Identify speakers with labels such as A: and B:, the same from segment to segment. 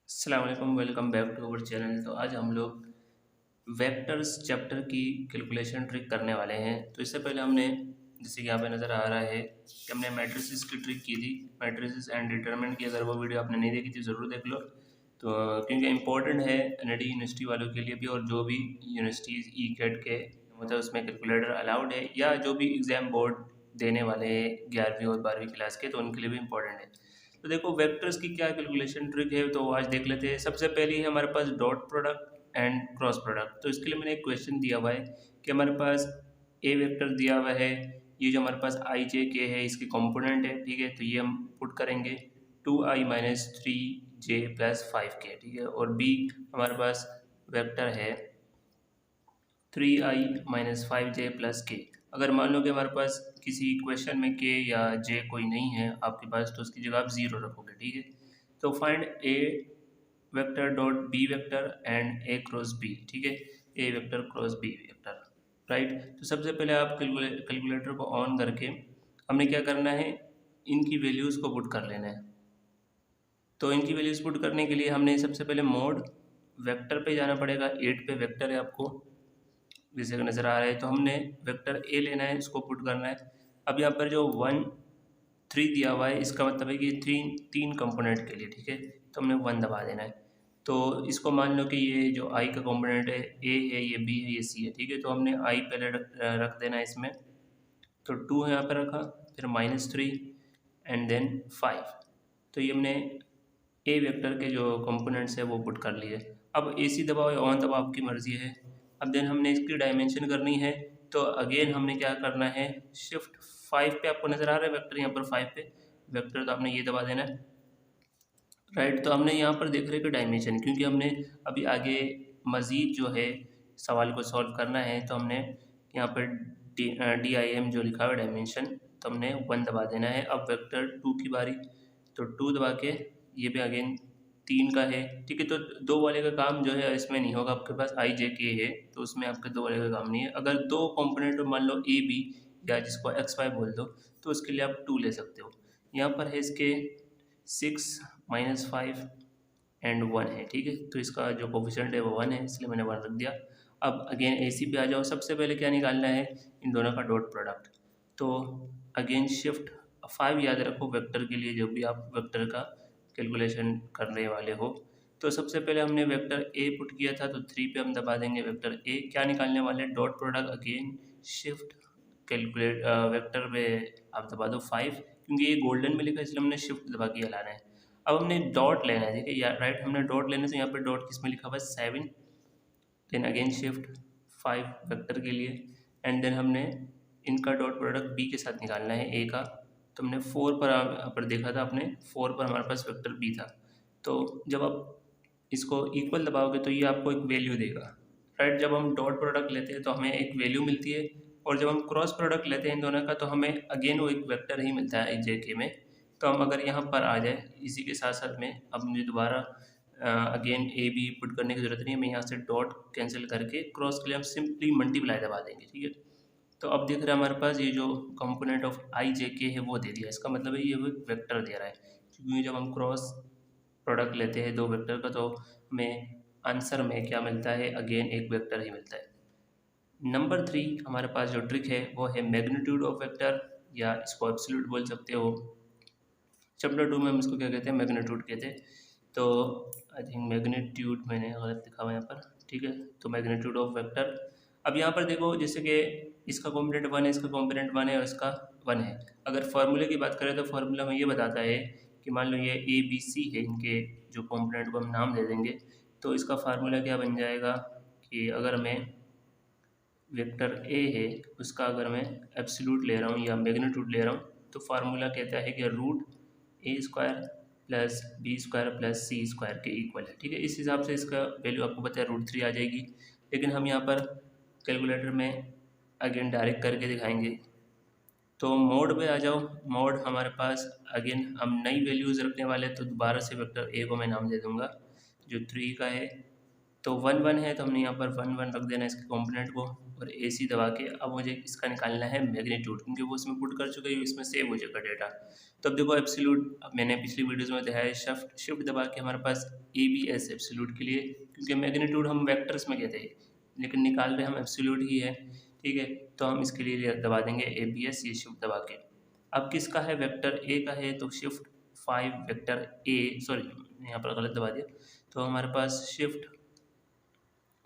A: अस्सलाम वालेकुम, welcome back to our channel. तो आज हम लोग वेक्टर्स चैप्टर की कैलकुलेशन ट्रिक करने वाले हैं। तो इससे पहले हमने जैसे कि यहाँ पे नज़र आ रहा है कि हमने मैट्रिसेस की ट्रिक की थी, मैट्रिसेस एंड डिटरमिनेंट की। अगर वो वीडियो आपने नहीं देखी थी ज़रूर देख लो, तो क्योंकि इम्पोर्टेंट है एनईडी यूनिवर्सिटी वालों के लिए भी, और जो भी यूनिवर्सिटीज़ ई कैट के मतलब उसमें कैलकुलेटर अलाउड है, या जो भी एग्ज़ाम बोर्ड देने वाले हैं 11वीं और 12वीं क्लास के, तो उनके लिए भी इम्पोर्टेंट है। तो देखो वेक्टर्स की क्या कैलकुलेशन ट्रिक है, तो आज देख लेते हैं। सबसे पहले है हमारे पास dot product and cross product. तो इसके लिए मैंने एक क्वेश्चन दिया हुआ है कि हमारे पास ए वेक्टर दिया हुआ है, ये जो हमारे पास आई जे के है इसके कंपोनेंट है, ठीक है। तो ये हम पुट करेंगे 2i minus 3j plus 5k, ठीक है। और बी हमारे पास वेक्टर है 3i minus 5j plus k। अगर मान लो कि हमारे पास किसी क्वेश्चन में k या j कोई नहीं है आपके पास, तो उसकी जगह आप ज़ीरो रखोगे, ठीक है। तो find A vector dot B vector and A cross B, ठीक है। A vector cross B vector, right. तो सबसे पहले आप कैलकुलेटर को ऑन करके हमने क्या करना है, इनकी वैल्यूज़ को पुट कर लेना है। तो इनकी वैल्यूज़ पुट करने के लिए हमने सबसे पहले मोड वेक्टर पे जाना पड़ेगा। 8 पे वेक्टर है आपको जैसे नज़र आ रहा है, तो हमने वेक्टर ए लेना है, इसको पुट करना है। अब यहाँ पर जो 1 3 दिया हुआ है, इसका मतलब है कि तीन कंपोनेंट के लिए, ठीक है। तो हमने 1 दबा देना है। तो इसको मान लो कि ये जो आई का कंपोनेंट है, ए है, ये बी है, ये सी है, ठीक है। तो हमने आई पहले रख देना है इसमें। तो 2 यहाँ पर रखा, फिर -3 एंड देन 5। तो ये हमने ए वेक्टर के जो कंपोनेंट्स है वो पुट कर लिए। अब ए सी दबाओ या ऑन दबाओ, आपकी मर्ज़ी है। अब देन हमने इसकी डायमेंशन करनी है। तो अगेन हमने क्या करना है, शिफ्ट 5 पे आपको नज़र आ रहा है वेक्टर, यहाँ पर 5 पे वेक्टर, तो आपने ये दबा देना है, राइट। तो हमने यहाँ पर देख रहे कि डायमेंशन, क्योंकि हमने अभी आगे मज़ीद जो है सवाल को सॉल्व करना है, तो हमने यहाँ पर DIM जो लिखा हुआ है डायमेंशन, तो हमने 1 दबा देना है। अब वेक्टर 2 की बारी, तो 2 दबा के ये भी अगेन 3 का है, ठीक है। तो 2 वाले का काम जो है इसमें नहीं होगा, आपके पास आई जे के है, तो उसमें आपके 2 वाले का काम नहीं है। अगर 2 कंपोनेंट मान लो ए बी, या जिसको XY बोल दो, तो उसके लिए आप 2 ले सकते हो। यहाँ पर है इसके 6 -5 एंड 1 है, ठीक है। तो इसका जो कोफिशिएंट है वो 1 है, इसलिए मैंने 1 रख दिया। अब अगेन AC पे आ जाओ। सबसे पहले क्या निकालना है, इन दोनों का डॉट प्रोडक्ट। तो अगेन शिफ्ट 5 याद रखो वेक्टर के लिए, जब भी आप वेक्टर का कैलकुलेशन करने वाले हो। तो सबसे पहले हमने वेक्टर ए पुट किया था, तो 3 पे हम दबा देंगे वेक्टर ए। क्या निकालने वाले, dot product. Again shift calculate vector पे आप दबा दो 5, क्योंकि ये गोल्डन में लिखा है इसलिए हमने शिफ्ट दबा के लाना है। अब हमने डॉट लेना है, ठीक है, या राइट, हमने डॉट लेने से यहाँ पर डॉट किस में लिखा हुआ है 7, देन अगेन शिफ्ट 5 वेक्टर के लिए, एंड देन हमने इनका डॉट प्रोडक्ट बी के साथ निकालना है ए का। तो हमने 4 पर देखा था, अपने 4 पर हमारे पास वेक्टर बी था। तो जब आप इसको इक्वल दबाओगे तो ये आपको एक वैल्यू देगा, राइट। जब हम डॉट प्रोडक्ट लेते हैं तो हमें एक वैल्यू मिलती है, और जब हम क्रॉस प्रोडक्ट लेते हैं इन दोनों का, तो हमें अगेन वो एक वेक्टर ही मिलता है जे के में। तो हम अगर यहाँ पर आ जाए इसी के साथ साथ में, अब मुझे दोबारा अगेन ए बी पुट करने की ज़रूरत नहीं है। मैं यहाँ से डॉट कैंसिल करके क्रॉस के लिए हम सिंपली मल्टीप्लाई दबा देंगे, ठीक है। तो अब देख रहे हैं हमारे पास ये जो कंपोनेंट ऑफ आई जे के है वो दे दिया। इसका मतलब है ये वेक्टर दे रहा है, क्योंकि जब हम क्रॉस प्रोडक्ट लेते हैं दो वेक्टर का, तो हमें आंसर में क्या मिलता है, अगेन एक वेक्टर ही मिलता है। नंबर 3 हमारे पास जो ट्रिक है वो है मैग्नीट्यूड ऑफ वेक्टर, या इसको एब्सोल्यूट बोल सकते हो। चैप्टर 2 में हम इसको क्या कहते हैं, मैग्नीट्यूड कहते हैं। तो आई थिंक मैग्नीट्यूड मैंने गलत लिखा हुआ है यहाँ पर, ठीक है। तो मैग्नीट्यूड ऑफ वेक्टर। अब यहाँ पर देखो, जैसे कि इसका कॉम्पोनेंट 1 है, इसका कॉम्पोनेंट 1 है, और इसका 1 है। अगर फार्मूले की बात करें तो फार्मूला में ये बताता है कि मान लो ये ABC है, इनके जो कॉम्पोनेंट को हम नाम दे देंगे। तो इसका फार्मूला क्या बन जाएगा कि अगर मैं वेक्टर ए है उसका अगर मैं एब्सोल्यूट ले रहा हूँ या मैग्नीट्यूड ले रहा हूँ, तो फार्मूला कहता है कि root A² plus B² plus C² के इक्वल है, ठीक है। इस हिसाब से इसका वैल्यू आपको पता है √3 आ जाएगी। लेकिन हम यहाँ पर कैलकुलेटर में अगेन डायरेक्ट करके दिखाएंगे। तो मोड पे आ जाओ। मोड हमारे पास अगेन हम नई वैल्यूज़ रखने वाले, तो दोबारा से वेक्टर ए को मैं नाम दे दूँगा जो 3 का है। तो 1 1 है, तो हमने यहाँ पर 1 1 रख देना इसके कॉम्पोनेंट को। और AC दबा के अब मुझे इसका निकालना है मैग्नीट्यूड, क्योंकि वो इसमें पुट कर चुके हैं, इसमें सेव हो जाएगा डेटा। तो अब देखो एब्सोल्यूट, मैंने पिछली वीडियोज़ में दिखाया है, शिफ्ट दबा के हमारे पास ABS एब्सोल्यूट के लिए, क्योंकि मैग्नीट्यूड हम वेक्टर्स में कहते हैं लेकिन निकाल रहे हम एब्सोल्यूट ही है, ठीक है। तो हम इसके लिए दबा देंगे ABS, ये शिफ्ट दबा के। अब किसका है, वेक्टर A का है, तो शिफ्ट 5 वेक्टर A, सॉरी यहाँ पर गलत दबा दिया, तो हमारे पास शिफ्ट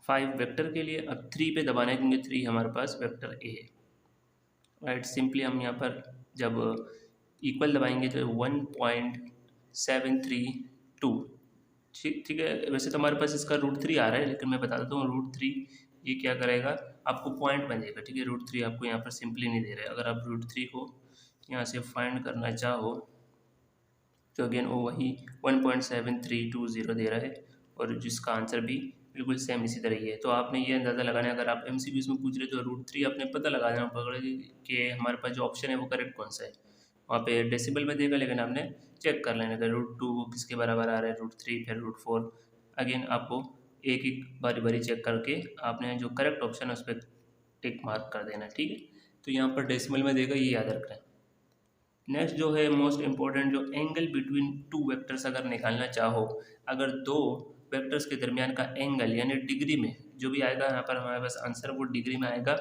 A: 5 वेक्टर के लिए अब 3 पे दबाना है, क्योंकि 3 हमारे पास वेक्टर A है, राइट। सिंपली हम यहाँ पर जब इक्वल दबाएंगे तो 1.732, ठीक है। वैसे तो हमारे पास इसका √3 आ रहा है, लेकिन मैं बता देता हूँ √3 ये क्या करेगा, आपको पॉइंट बन जाएगा, ठीक है। √3 आपको यहाँ पर सिंपली नहीं दे रहा है। अगर आप √3 को यहाँ से फाइंड करना चाहो तो अगेन वो वही 1.7320 दे रहा है, और जिसका आंसर भी बिल्कुल सेम इसी तरह ही है। तो आपने ये अंदाज़ा लगाना है, अगर आप MCQs में पूछ रहे तो √3 आपने पता लगा देना पकड़ कि हमारे पास जो ऑप्शन है वो करेक्ट कौन सा है। वहाँ पे डेसिबल में देगा, लेकिन आपने चेक कर लेना कि √2 किसके बराबर आ रहा है, √3 फिर √4। अगेन आपको एक एक बारी बारी चेक करके आपने जो करेक्ट ऑप्शन है उस पर टिक मार्क कर देना, ठीक है। तो यहाँ पर डेसिमल में देगा, ये याद रखना है। नेक्स्ट जो है मोस्ट इम्पॉर्टेंट, जो एंगल बिटवीन टू वेक्टर्स अगर निकालना चाहो, अगर दो वेक्टर्स के दरमियान का एंगल यानी डिग्री में जो भी आएगा, यहाँ पर हमारे पास आंसर वो डिग्री में आएगा।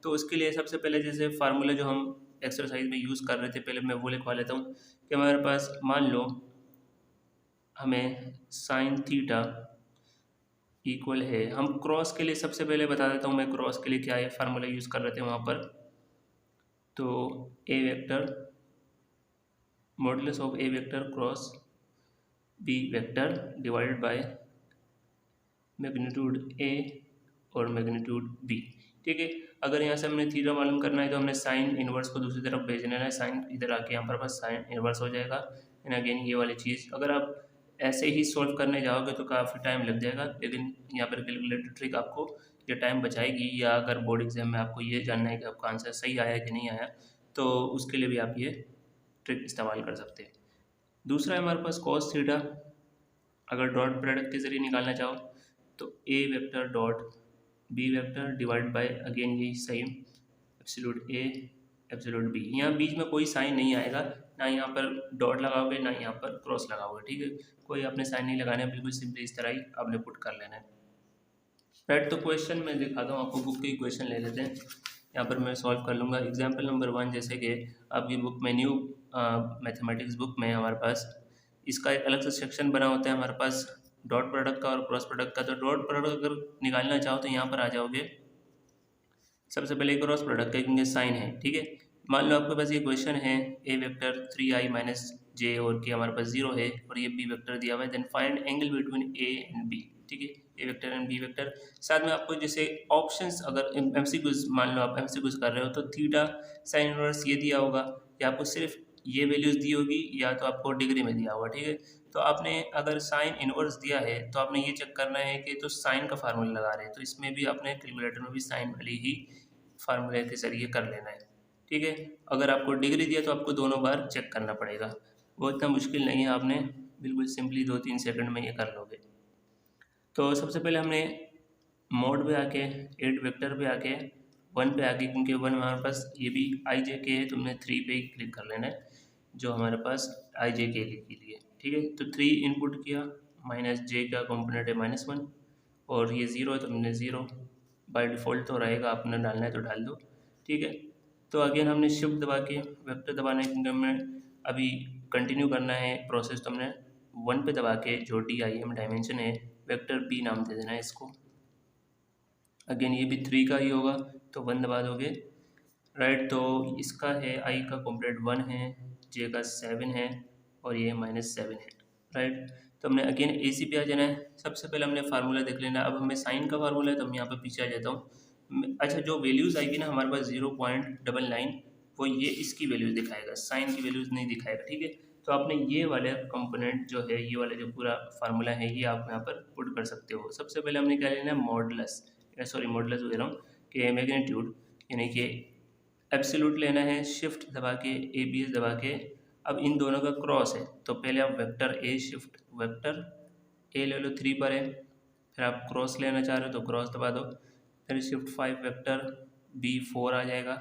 A: तो उसके लिए सबसे पहले जैसे फार्मूला जो हम एक्सरसाइज में यूज़ कर रहे थे, पहले मैं वो लिखवा लेता हूँ कि हमारे पास मान लो हमें साइन थीटा इक्वल है, हम क्रॉस के लिए सबसे पहले बता देता हूँ मैं क्रॉस के लिए क्या है फार्मूला यूज़ कर रहे थे वहाँ पर। तो A vector modulus of A vector cross B vector divided by magnitude A और मैग्नीट्यूड बी, ठीक है। अगर यहाँ से हमने थीटा मालूम करना है तो हमने साइन इनवर्स को दूसरी तरफ भेज देना है, साइन इधर आके यहाँ पर बस साइन इनवर्स हो जाएगा। एंड अगेन ये वाली चीज़ अगर आप ऐसे ही सॉल्व करने जाओगे तो काफ़ी टाइम लग जाएगा, लेकिन यहाँ पर कैलकुलेटर ट्रिक आपको ये टाइम बचाएगी। या अगर बोर्ड एग्जाम में आपको ये जानना है कि आपका आंसर सही आया कि नहीं आया, तो उसके लिए भी आप ये ट्रिक इस्तेमाल कर सकते हैं। दूसरा है हमारे पास कॉस थीटा, अगर डॉट प्रोडक्ट के जरिए निकालना चाहो तो A vector dot B vector divide by again यही same absolute A absolute B. यहाँ बीच में कोई साइन नहीं आएगा, ना यहाँ पर डॉट लगाओगे ना यहाँ पर क्रॉस लगाओगे, ठीक है। कोई आपने साइन नहीं लगाना है, बिल्कुल सिंपली इस तरह ही आपने पुट कर लेना है, राइट। तो क्वेश्चन मैं दिखाता हूँ आपको, बुक के क्वेश्चन ले लेते हैं, यहाँ पर मैं सॉल्व कर लूँगा। एग्जाम्पल नंबर 1, जैसे कि आपकी बुक में न्यू मैथमेटिक्स बुक में हमारे पास इसका एक अलग से सेक्शन बना होता है हमारे पास डॉट प्रोडक्ट का और क्रॉस प्रोडक्ट का। तो डॉट प्रोडक्ट अगर निकालना चाहो तो यहाँ पर आ जाओगे, सबसे पहले क्रॉस प्रोडक्ट का क्योंकि साइन है, ठीक है। मान लो आपके पास ये क्वेश्चन है ए वेक्टर 3i माइनस जे और के हमारे पास 0 है और ये बी वेक्टर दिया हुआ है, then find angle between A and B, ठीक है। A vector and B vector, साथ में आपको जैसे ऑप्शंस, अगर MCQs मान लो आप MCQs कर रहे हो तो थीटा साइन इनवर्स ये दिया होगा, या आपको सिर्फ ये वैल्यूज़ दी होगी, या तो आपको डिग्री में दिया होगा, ठीक है। तो आपने अगर साइन इनवर्स दिया है तो आपने ये चेक करना है कि तो साइन का फार्मूला लगा रहे हैं, तो इसमें भी आपने कैलकुलेटर में भी साइन वाली ही फार्मूले के जरिए कर लेना है, ठीक है। अगर आपको डिग्री दिया तो आपको दोनों बार चेक करना पड़ेगा, वो इतना मुश्किल नहीं है, आपने बिल्कुल सिंपली 2-3 सेकंड में ये कर लोगे। तो सबसे पहले हमने मोड पे आके 8 वेक्टर पे आके 1 पे आके, क्योंकि 1 हमारे पास ये भी आई जे के है, तो हमने 3 पे ही क्लिक कर लेना है जो हमारे पास आई जे के लिए, ठीक है। तो 3 इनपुट किया, माइनस जे का कॉम्पोनेंट है -1 और ये 0 है तो हमने 0 बाय डिफ़ॉल्ट तो रहेगा, आपने डालना है तो डाल दो, ठीक है। तो अगेन हमने शिफ्ट दबा के वेक्टर दबाना है, क्योंकि हमें अभी कंटिन्यू करना है प्रोसेस, तो हमने 1 पे दबा के जो DIM डायमेंशन है वेक्टर बी नाम दे देना है इसको। अगेन ये भी 3 का ही होगा तो 1 दबा दोगे, राइट। तो इसका है आई का कॉम्पोनेंट 1 है, जे का 7 है और ये -7 है, राइट। तो हमने अगेन AC पे आ जाना है। सबसे पहले हमने फार्मूला देख लेना। अब हमें साइन का फार्मूला है तो हम यहाँ पर पीछे आ जाता हूँ। अच्छा, जो वैल्यूज़ आएगी ना हमारे पास 0.99, वो ये इसकी वैल्यूज़ दिखाएगा, साइन की वैल्यूज़ नहीं दिखाएगा, ठीक है। तो आपने ये वाले कंपोनेंट जो है, ये वाला जो पूरा फार्मूला है, ये आप यहाँ पर पुट कर सकते हो। सबसे पहले हमने क्या लेना है, मॉडुलस हो रहा हूँ कि मैग्नीट्यूड यानी कि एब्सोल्यूट लेना है, शिफ्ट दबा के ABS दबा के। अब इन दोनों का क्रॉस है तो पहले आप vector A shift vector A ले लो, 3 पर है, फिर आप क्रॉस लेना चाह रहे हो तो क्रॉस दबा दो, फिर शिफ्ट 5 वेक्टर बी 4 आ जाएगा,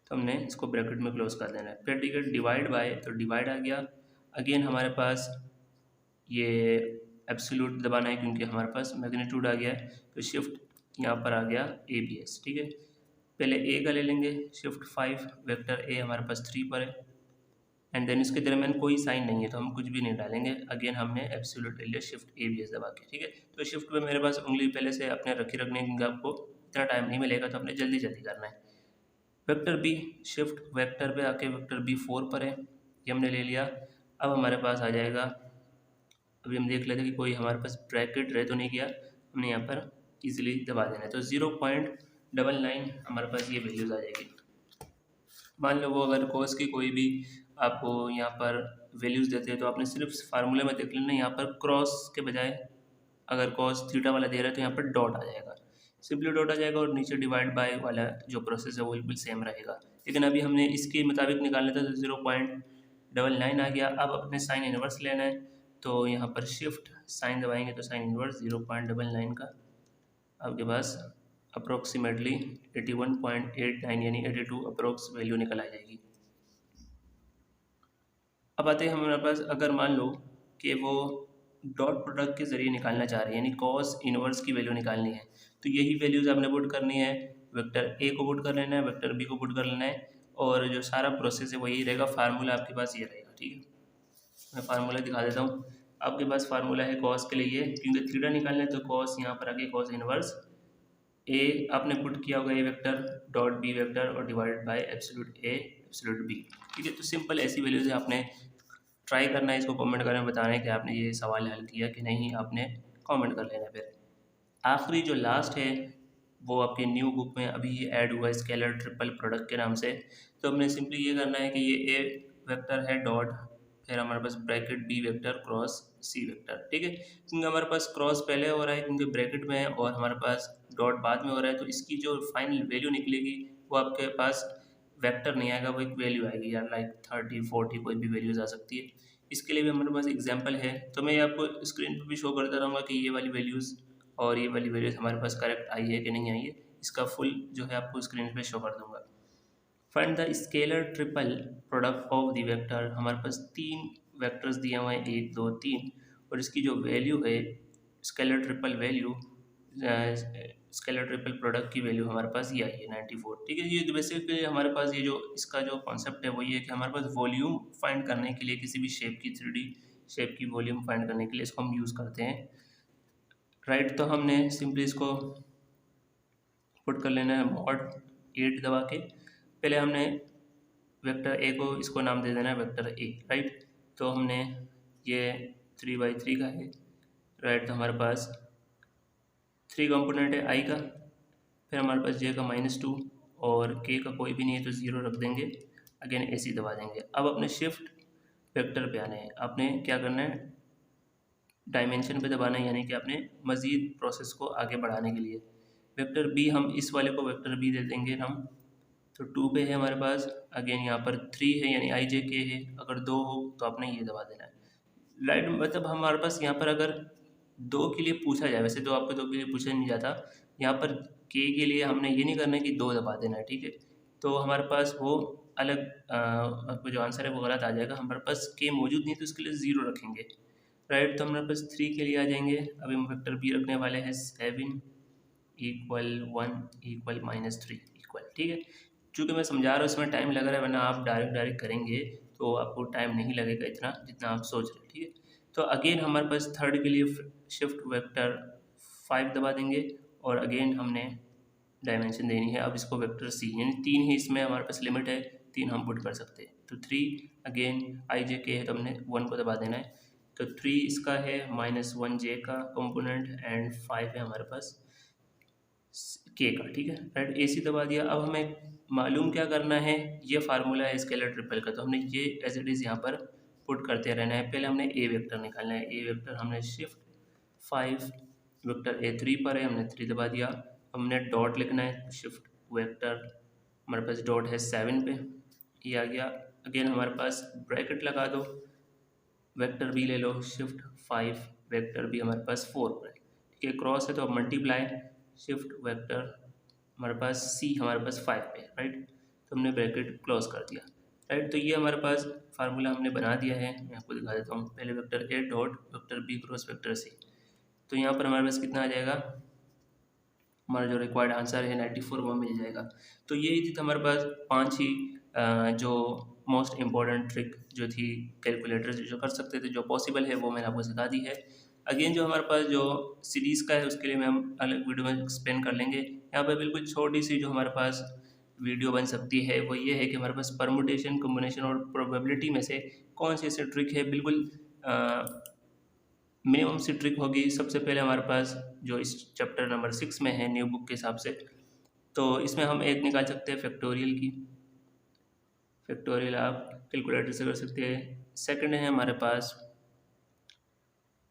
A: तो हमने इसको ब्रैकेट में क्लोज कर देना है। फिर ठीक है, डिवाइड बाय, तो डिवाइड आ गया। अगेन हमारे पास ये एब्सोल्यूट दबाना है क्योंकि हमारे पास मैग्नीट्यूड आ गया है, तो शिफ्ट यहाँ पर आ गया ए बी एस। ठीक है, पहले ए का ले लेंगे, शिफ्ट 5 वेक्टर ए हमारे पास 3 पर है, एंड देन इसके दरमियान कोई साइन नहीं है तो हम कुछ भी नहीं डालेंगे। अगेन हमने एब्सोल्यूट ले लिया शिफ्ट ए बी एस दबा के। ठीक है, तो शिफ्ट पे मेरे पास उंगली पहले से अपने रखने क्योंकि आपको इतना टाइम नहीं मिलेगा, तो अपने जल्दी जल्दी करना है। वेक्टर बी, शिफ्ट वेक्टर पे आके वेक्टर बी 4 पर है, ये हमने ले लिया। अब हमारे पास आ जाएगा, अभी हम देख लेते हैं कि कोई हमारे पास ब्रैकेट रह तो नहीं गया, हमने यहाँ पर इजीली दबा देना है। तो 0.99 हमारे पास ये वैल्यूज़ आ जाएगी। मान लो वो अगर कॉस की कोई भी आपको यहाँ पर वैल्यूज़ देते हैं तो आपने सिर्फ फार्मूले में देख लेना, यहाँ पर क्रॉस के बजाय अगर कॉस थीटा वाला दे रहा है तो यहाँ पर डॉट आ जाएगा, सिंपली डॉट आ जाएगा, और नीचे डिवाइड बाय वाला जो प्रोसेस है वो बिल्कुल सेम रहेगा। लेकिन अभी हमने इसके मुताबिक निकालना था, तो 0.99 आ गया। अब अपने साइन इनवर्स लेना है, तो यहाँ पर शिफ्ट साइन दबाएंगे तो साइन इनवर्स 0.99 का आपके पास अप्रोक्सीमेटली 81.89 यानी 82 अप्रोक्स वैल्यू निकल आ जाएगी। अब आते हैं हमारे पास, अगर मान लो कि वो डॉट प्रोडक्ट के ज़रिए निकालना चाह रहे हैं, यानी कॉस इनवर्स की वैल्यू निकालनी है, तो यही वैल्यूज़ आपने पुट करनी है। वेक्टर ए को पुट कर लेना है, वेक्टर बी को पुट कर लेना है, और जो सारा प्रोसेस है वही रहेगा। फार्मूला आपके पास ये रहेगा। ठीक है, मैं फार्मूला दिखा देता हूँ। आपके पास फार्मूला है कॉस के लिए, क्योंकि थीटा निकालना है तो कॉस यहाँ पर आगे कॉस इनवर्स ए आपने पुट किया होगा A vector dot B vector और divided by absolute A absolute B. ठीक है, तो सिंपल ऐसी वैल्यूज है, आपने ट्राई करना है, इसको कमेंट करने में बताना है कि आपने ये सवाल हल किया कि नहीं, आपने कमेंट कर लेना। फिर आखिरी जो लास्ट है वो आपके न्यू बुक में अभी ये ऐड हुआ है स्केलर ट्रिपल प्रोडक्ट के नाम से। तो हमने सिंपली ये करना है कि ये ए वेक्टर है डॉट, फिर हमारे पास bracket B vector cross C vector. ठीक है, क्योंकि हमारे पास क्रॉस पहले हो रहा है क्योंकि ब्रैकेट में है, और हमारे पास डॉट बाद में हो रहा है, तो इसकी जो फाइनल वैल्यू निकलेगी वो आपके पास वेक्टर नहीं आएगा, वो एक वैल्यू आएगी, या लाइक 30 40 कोई भी वैल्यूज आ सकती है। इसके लिए भी हमारे पास एग्जाम्पल है, तो मैं आपको स्क्रीन पर भी शो करता रहूँगा कि ये वाली वैल्यूज़ और ये वाली वैल्यूज हमारे पास करेक्ट आई है कि नहीं आई है। इसका फुल जो है आपको स्क्रीन पे शो कर दूंगा। Find the scalar triple product of the vector, हमारे पास 3 वेक्टर्स दिए हुए हैं 1 2 3, और इसकी जो वैल्यू है scalar triple value, scalar triple product की वैल्यू हमारे पास ये आई है 94। ठीक है, ये बेसिकली हमारे पास ये जो इसका जो कॉन्सेप्ट है वो ये है कि हमारे पास वॉल्यूम फाइंड करने के लिए किसी भी शेप की 3D शेप की वॉल्यूम फाइंड करने के लिए इसको हम यूज़ करते हैं। राइट, तो हमने सिंपली इसको पुट कर लेना है मॉड 8 दबा के। पहले हमने वेक्टर ए को इसको नाम दे देना है वेक्टर ए। राइट, तो हमने ये 3/3 का है। राइट, तो हमारे पास 3 कंपोनेंट है आई का, फिर हमारे पास जे का -2 और के का कोई भी नहीं है तो 0 रख देंगे। अगेन AC दबा देंगे। अब अपने शिफ्ट वेक्टर पे आने हैं, आपने क्या करना है डायमेंशन पे दबाना है, यानी कि आपने मज़ीद प्रोसेस को आगे बढ़ाने के लिए वेक्टर बी, हम इस वाले को वेक्टर बी दे देंगे हम, तो 2 पे है हमारे पास। अगेन यहाँ पर 3 है यानी IJK है, अगर 2 हो तो आपने ये दबा देना है। राइट, मतलब हमारे पास यहाँ पर अगर 2 के लिए पूछा जाए, वैसे तो आपको 2 के लिए पूछा नहीं जाता, यहाँ पर के लिए हमने ये नहीं करना है कि 2 दबा देना है। ठीक है, तो हमारे पास वो अलग आपको जो आंसर है वो गलत आ जाएगा। हमारे पास के मौजूद नहीं तो उसके लिए 0 रखेंगे। राइट, तो हमारे पास 3 के लिए आ जाएंगे। अभी हम वेक्टर बी रखने वाले हैं 7 = 1 = -3 इक्वल। ठीक है, चूँकि मैं समझा रहा हूँ इसमें टाइम लग रहा है, वरना आप डायरेक्ट करेंगे तो आपको टाइम नहीं लगेगा इतना जितना आप सोच रहे हैं। ठीक है, तो अगेन हमारे पास थर्ड के लिए शिफ्ट वेक्टर 5 दबा देंगे, और अगेन हमने डायमेंशन देनी है अब इसको वेक्टर सी, यानी 3 ही इसमें हमारे पास लिमिट है, 3 हम पुट कर सकते हैं। तो 3 अगेन IJK है तो हमने 1 को दबा देना है, तो 3 इसका है -1 J का कंपोनेंट एंड 5 है हमारे पास K का। ठीक है, राइट, AC दबा दिया। अब हमें मालूम क्या करना है, ये फार्मूला है स्केलर ट्रिपल का, तो हमने ये एज इट इज़ यहाँ पर पुट करते रहना है। पहले हमने ए वेक्टर निकालना है, ए वेक्टर हमने शिफ्ट 5 वेक्टर ए 3 पर है, हमने 3 दबा दिया। हमने डॉट लिखना है, शिफ्ट वेक्टर हमारे पास डॉट है 7 पे, ये आ गया। अगेन हमारे पास ब्रैकेट लगा दो, वेक्टर बी ले लो, शिफ्ट 5 वेक्टर बी हमारे पास 4 पर है। ठीक है, क्रॉस है तो अब मल्टीप्लाई शिफ्ट वेक्टर हमारे पास सी हमारे पास 5 पे, राइट। तो हमने ब्रैकेट क्लोज कर दिया, राइट। तो ये हमारे पास फार्मूला हमने बना दिया है। मैं आपको दिखा देता हूँ। पहले vector A dot vector B cross vector C, तो यहाँ पर हमारे पास कितना आ जाएगा, हमारा जो रिक्वायर्ड आंसर है 94 वो मिल जाएगा। तो यही थी हमारे पास 5 ही जो मोस्ट इम्पॉर्टेंट ट्रिक जो थी कैलकुलेटर से जो कर सकते थे, जो पॉसिबल है वो मैंने आपको सिखा दी है। अगेन जो हमारे पास जो सीरीज़ का है उसके लिए मैं हम अलग वीडियो में एक्सप्लेन कर लेंगे। यहाँ पर बिल्कुल छोटी सी जो हमारे पास वीडियो बन सकती है वो ये है कि हमारे पास परमुटेशन, कॉम्बिनेशन और प्रोबेबिलिटी में से कौन सी ऐसी ट्रिक है बिल्कुल मिनिमम सी ट्रिक होगी। सबसे पहले हमारे पास जो इस चैप्टर नंबर 6 में है न्यू बुक के हिसाब से, तो इसमें हम एक निकाल सकते हैं फैक्टोरियल की। फैक्टोरियल आप कैलकुलेटर से कर सकते हैं। सेकंड है हमारे पास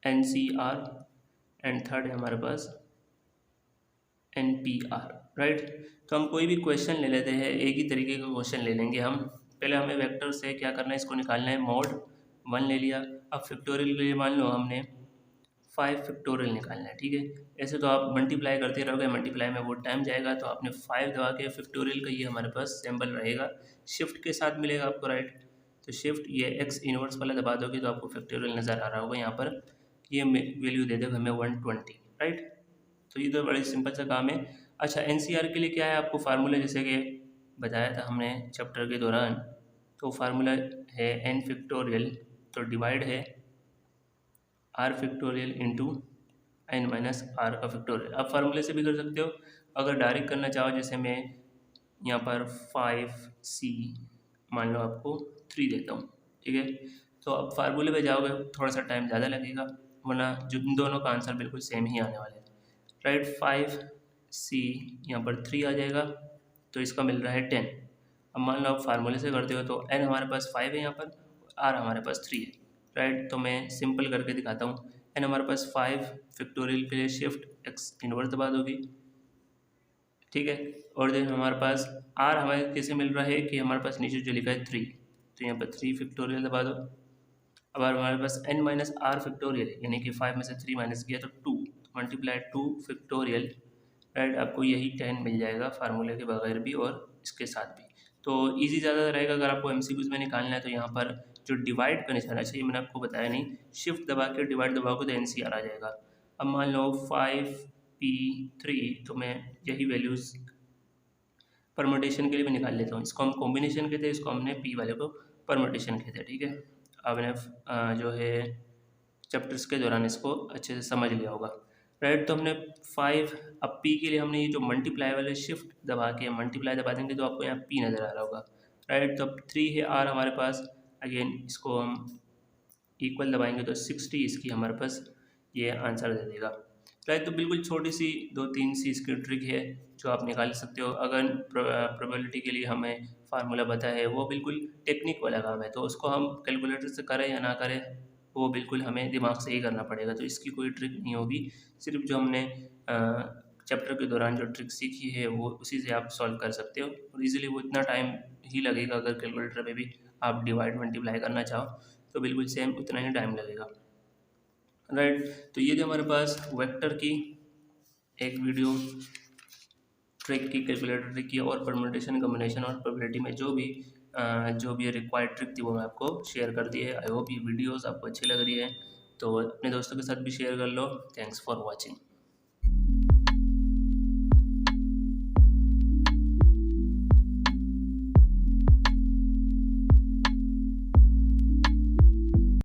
A: NCR एंड थर्ड है हमारे पास NPR, राइट। तो हम कोई भी क्वेश्चन ले लेते हैं, एक ही तरीके का क्वेश्चन ले लेंगे हम। पहले हमें वेक्टर से क्या करना है, इसको निकालना है। मोड 1 ले लिया। अब फैक्टोरियल के लिए मान लो हमने 5 फैक्टोरियल निकालना है, ठीक है। ऐसे तो आप मल्टीप्लाई करते रहोगे, मल्टीप्लाई में वो टाइम जाएगा, तो आपने 5 दबा के फैक्टोरियल का ये हमारे पास सिंबल रहेगा, शिफ्ट के साथ मिलेगा आपको, राइट। तो शिफ्ट ये एक्स इनवर्स वाला दबा दोगे तो आपको फैक्टोरियल नज़र आ रहा होगा। यहाँ पर ये वैल्यू दे देगा हमें 120, राइट। तो ये तो बड़ी सिंपल सा काम है। अच्छा, NCR के लिए क्या है, आपको फार्मूला जैसे कि बताया था हमने चैप्टर के दौरान, तो फार्मूला है n फैक्टोरियल, तो डिवाइड है r factorial into n minus R का फैक्टोरियल। आप फार्मूले से भी कर सकते हो। अगर डायरेक्ट करना चाहो, जैसे मैं यहाँ पर 5c मान लो आपको 3 देता हूँ, ठीक है। तो अब फार्मूले पे जाओगे थोड़ा सा टाइम ज़्यादा लगेगा, वरना जो इन दोनों का आंसर बिल्कुल सेम ही आने वाला है, राइट। 5c यहाँ पर 3 आ जाएगा, तो इसका मिल रहा है 10। अब मान लो आप फार्मूले से करते हो तो n हमारे पास 5 है यहाँ पर, r हमारे पास 3 है, राइट। तो मैं सिंपल करके दिखाता हूँ। n हमारे पास 5 फैक्टोरियल के लिए शिफ्ट एक्स इनवर्स दबा दोगी, ठीक है। और देन हमारे पास r हमें कैसे मिल रहा है कि हमारे पास नीचे जो लिखा है 3, तो यहाँ पर 3 फैक्टोरियल दबा दो। अब हमारे पास n माइनस आर फैक्टोरियल, यानी कि 5 में से 3 माइनस किया तो 2, मल्टीप्लाई 2 फैक्टोरियल, राइट। आपको यही 10 मिल जाएगा फार्मूले के बगैर भी और इसके साथ भी। तो इजी ज़्यादा रहेगा। अगर आपको MCQs में निकालना है तो यहाँ पर जो डिवाइड का निशान है, अच्छा ये मैंने आपको बताया नहीं, शिफ्ट दबा के डिवाइड दबाओगे तो NCR आ जाएगा। अब मान लो 5p3, तो मैं यही वैल्यूज़ परमुटेशन के लिए भी निकाल लेता हूँ। इसको हम कॉम्बिनेशन कहते हैं, इसको हमने p वाले को परमुटेशन कहते हैं, ठीक है। आपने जो है चैप्टर्स के दौरान इसको अच्छे से समझ लिया होगा, राइट। तो हमने 5, अब p के लिए हमने ये जो मल्टीप्लाई वाले शिफ्ट दबा के मल्टीप्लाई दबा देंगे तो आपको यहाँ p नज़र आ रहा होगा, राइट। तो अब 3 है r हमारे पास, अगेन इसको हम इक्वल दबाएंगे तो 60 इसकी हमारे पास ये आंसर दे देगा, राइट। तो बिल्कुल छोटी सी 2-3 सी इसकी ट्रिक है जो आप निकाल सकते हो। अगर प्रोबेबिलिटी के लिए हमें फार्मूला पता है, वो बिल्कुल टेक्निक वाला काम है, तो उसको हम कैलकुलेटर से करें या ना करें वो बिल्कुल हमें दिमाग से ही करना पड़ेगा। तो इसकी कोई ट्रिक नहीं होगी, सिर्फ जो हमने चैप्टर के दौरान जो ट्रिक सीखी है वो उसी से आप सॉल्व कर सकते हो। और इजीली वो इतना टाइम ही लगेगा, अगर कैलकुलेटर में भी आप डिवाइड मल्टीप्लाई करना चाहो तो बिल्कुल सेम उतना ही टाइम लगेगा, राइट। तो ये जो हमारे पास वेक्टर की एक वीडियो ट्रिक की, कैलकुलेटर ट्रिक की, और परम्यूटेशन, कॉम्बिनेशन और प्रोबेबिलिटी में जो भी रिक्वायर्ड ट्रिक थी वो मैं आपको शेयर कर दी है। आई होप ये वीडियोस आपको अच्छी लग रही है, तो अपने दोस्तों के साथ भी शेयर कर लो। Thanks for watching.